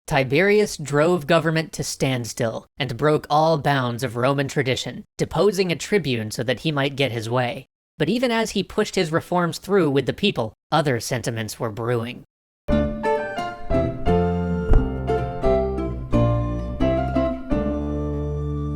Tiberius drove government to standstill and broke all bounds of Roman tradition, deposing a tribune so that he might get his way. But even as he pushed his reforms through with the people, other sentiments were brewing.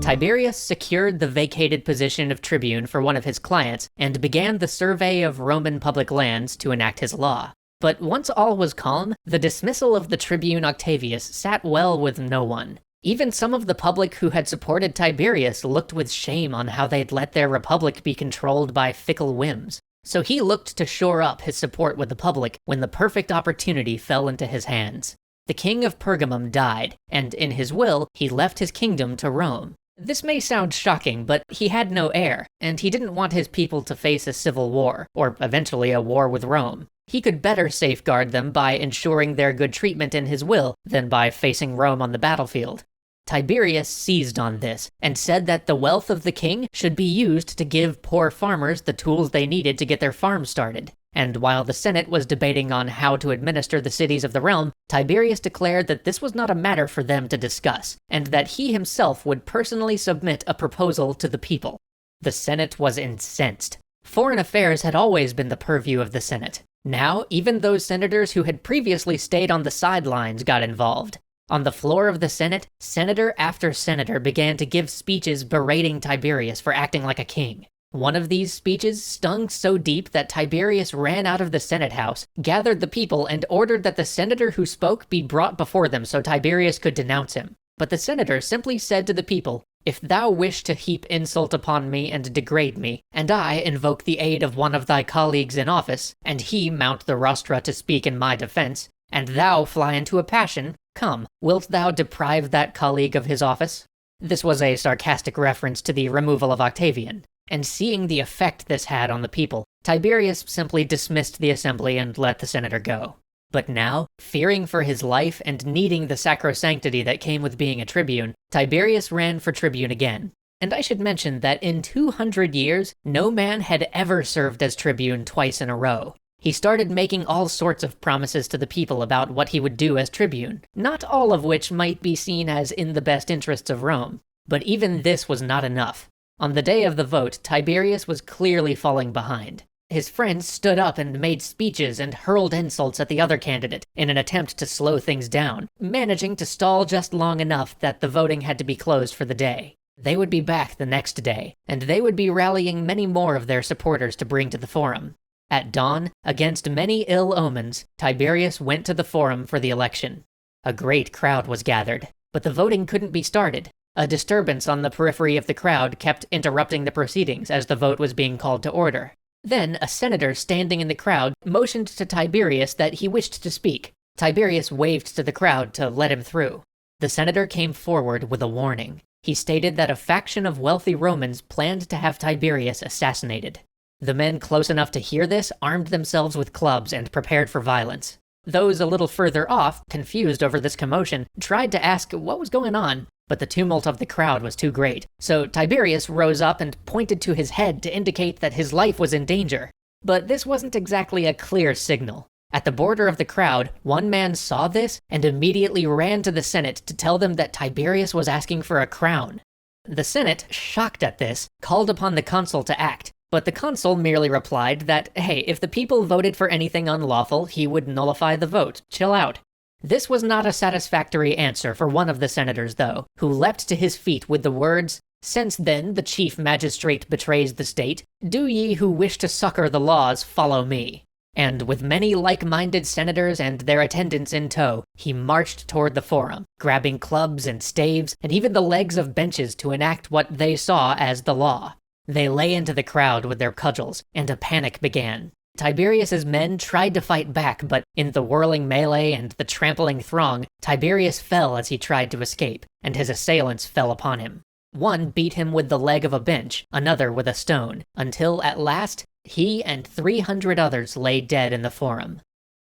Tiberius secured the vacated position of tribune for one of his clients and began the survey of Roman public lands to enact his law. But once all was calm, the dismissal of the tribune Octavius sat well with no one. Even some of the public who had supported Tiberius looked with shame on how they'd let their republic be controlled by fickle whims. So he looked to shore up his support with the public when the perfect opportunity fell into his hands. The King of Pergamum died, and in his will, he left his kingdom to Rome. This may sound shocking, but he had no heir, and he didn't want his people to face a civil war, or eventually a war with Rome. He could better safeguard them by ensuring their good treatment in his will than by facing Rome on the battlefield. Tiberius seized on this, and said that the wealth of the king should be used to give poor farmers the tools they needed to get their farms started. And while the Senate was debating on how to administer the cities of the realm, Tiberius declared that this was not a matter for them to discuss, and that he himself would personally submit a proposal to the people. The Senate was incensed. Foreign affairs had always been the purview of the Senate. Now, even those senators who had previously stayed on the sidelines got involved. On the floor of the Senate, senator after senator began to give speeches berating Tiberius for acting like a king. One of these speeches stung so deep that Tiberius ran out of the Senate house, gathered the people, and ordered that the senator who spoke be brought before them so Tiberius could denounce him. But the senator simply said to the people, "If thou wish to heap insult upon me and degrade me, and I invoke the aid of one of thy colleagues in office, and he mount the rostra to speak in my defense, and thou fly into a passion, come, wilt thou deprive that colleague of his office?" This was a sarcastic reference to the removal of Octavian. And seeing the effect this had on the people, Tiberius simply dismissed the assembly and let the senator go. But now, fearing for his life and needing the sacrosanctity that came with being a tribune, Tiberius ran for tribune again. And I should mention that in 200 years, no man had ever served as tribune twice in a row. He started making all sorts of promises to the people about what he would do as tribune, not all of which might be seen as in the best interests of Rome. But even this was not enough. On the day of the vote, Tiberius was clearly falling behind. His friends stood up and made speeches and hurled insults at the other candidate in an attempt to slow things down, managing to stall just long enough that the voting had to be closed for the day. They would be back the next day, and they would be rallying many more of their supporters to bring to the forum. At dawn, against many ill omens, Tiberius went to the forum for the election. A great crowd was gathered, but the voting couldn't be started. A disturbance on the periphery of the crowd kept interrupting the proceedings as the vote was being called to order. Then, a senator standing in the crowd motioned to Tiberius that he wished to speak. Tiberius waved to the crowd to let him through. The senator came forward with a warning. He stated that a faction of wealthy Romans planned to have Tiberius assassinated. The men close enough to hear this armed themselves with clubs and prepared for violence. Those a little further off, confused over this commotion, tried to ask what was going on, but the tumult of the crowd was too great, so Tiberius rose up and pointed to his head to indicate that his life was in danger. But this wasn't exactly a clear signal. At the border of the crowd, one man saw this and immediately ran to the Senate to tell them that Tiberius was asking for a crown. The Senate, shocked at this, called upon the consul to act, but the consul merely replied that, hey, if the people voted for anything unlawful, he would nullify the vote. Chill out. This was not a satisfactory answer for one of the senators, though, who leapt to his feet with the words, "Since then the chief magistrate betrays the state, do ye who wish to succor the laws follow me." And with many like-minded senators and their attendants in tow, he marched toward the forum, grabbing clubs and staves and even the legs of benches to enact what they saw as the law. They lay into the crowd with their cudgels, and a panic began. Tiberius's men tried to fight back, but in the whirling melee and the trampling throng, Tiberius fell as he tried to escape, and his assailants fell upon him. One beat him with the leg of a bench, another with a stone, until at last, he and 300 others lay dead in the forum.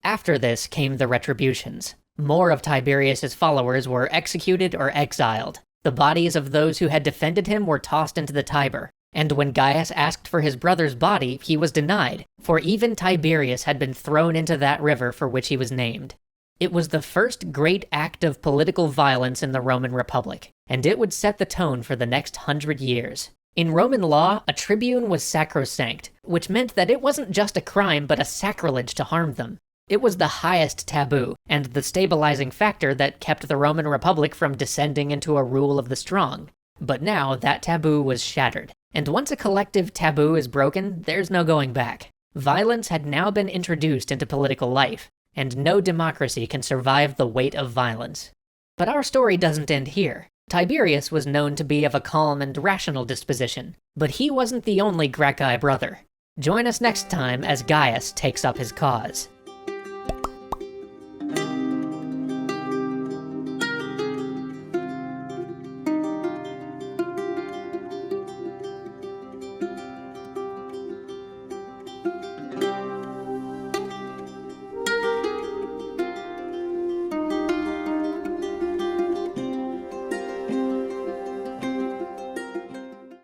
After this came the retributions. More of Tiberius's followers were executed or exiled. The bodies of those who had defended him were tossed into the Tiber. And when Gaius asked for his brother's body, he was denied, for even Tiberius had been thrown into that river for which he was named. It was the first great act of political violence in the Roman Republic, and it would set the tone for the next 100 years. In Roman law, a tribune was sacrosanct, which meant that it wasn't just a crime but a sacrilege to harm them. It was the highest taboo, and the stabilizing factor that kept the Roman Republic from descending into a rule of the strong. But now, that taboo was shattered, and once a collective taboo is broken, there's no going back. Violence had now been introduced into political life, and no democracy can survive the weight of violence. But our story doesn't end here. Tiberius was known to be of a calm and rational disposition, but he wasn't the only Gracchi brother. Join us next time as Gaius takes up his cause.